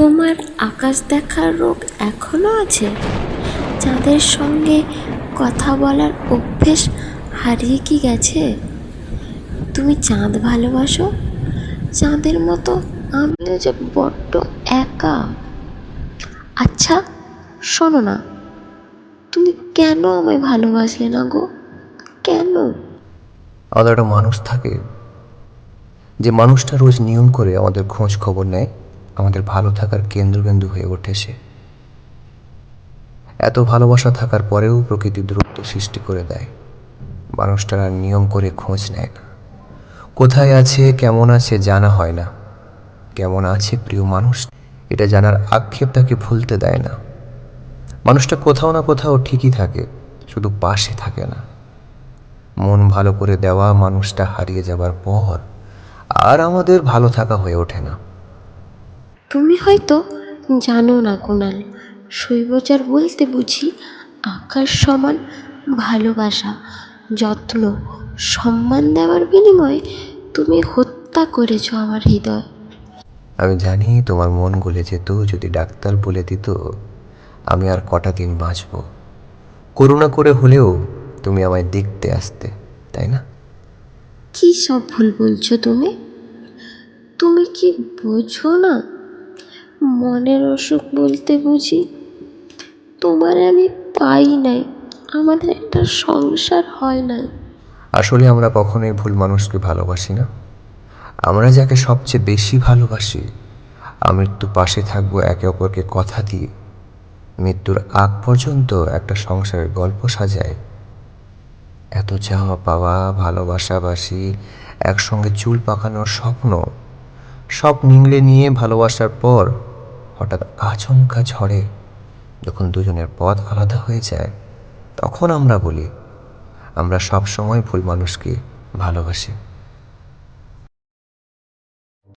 তোমার আকাশ দেখার রোগ এখনো আছে? যাদের সঙ্গে কথা বলার অভ্যেস হারিয়ে কি গেছে? তুমি চাঁদ ভালোবাসো? চাঁদের মতো আমিও যে বড্ড একা। আচ্ছা শোনো না, তুমি কেন আমায় ভালোবাসলে না গো? কেন? আমাদের একটা মানুষ থাকে, যে মানুষটা রোজ নিয়ম করে আমাদের খোঁজ খবর নেয়, আমাদের ভালো থাকার কেন্দ্রবিন্দু হয়ে ওঠে সে। এত ভালোবাসা থাকার পরেও প্রকৃতি দূরত্ব সৃষ্টি করে দেয়। মানুষটার আর নিয়ম করে খোঁজ নেয় না। কোথায় আছে, কেমন আছে জানা হয় না। কেমন আছে প্রিয় মানুষ, এটা জানার আক্ষেপ তাকে ভুলতে দেয় না। মানুষটা কোথাও না কোথাও ঠিকই থাকে, শুধু পাশে থাকে না। মন ভালো করে দেওয়া মানুষটা হারিয়ে যাবার পর আর আমাদের ভালো থাকা হয়ে ওঠে না। তুমি হয়তো জানো না কুণাল, শৈবচার বলতে বুঝি আকাশ সমান ভালোবাসা, যত্ন, সম্মান দেওয়ার বিনিময়ে তুমি হত্যা করেছো আমার হৃদয়। আমি জানি তোমার মন গলে যেত যদি ডাক্তার বলে দিত আমি আর কটা দিন বাঁচব। করুণা করে হলেও তুমি আমায় দেখতে আসতে, তাই না? কি সব ভুল বলছো তুমি? তুমি কি বোঝো না? মনের অসুখ বলতে বুঝি তোমারে আমি পাই নাই, আমাদের একটা সংসার হয় নাই। আসলে আমরা কখনোই ভুল মানুষকে ভালোবাসি না। আমরা যাকে সবচেয়ে বেশি ভালোবাসি, আমৃত্যু পাশে থাকবো একে অপরকে কথা দিয়ে, মৃত্যুর আগ পর্যন্ত একটা সংসারের গল্প সাজায়। এত চাওয়া পাওয়া, ভালোবাসাবাসি, একসঙ্গে চুল পাকানোর স্বপ্ন, সব নিংড়ে নিয়ে ভালোবাসার পর হঠাৎ আচমকা ঝড়ে যখন দুজনের পথ আলাদা হয়ে যায়, তখন আমরা বলি আমরা সব সময় ভুল মানুষকে ভালোবাসি।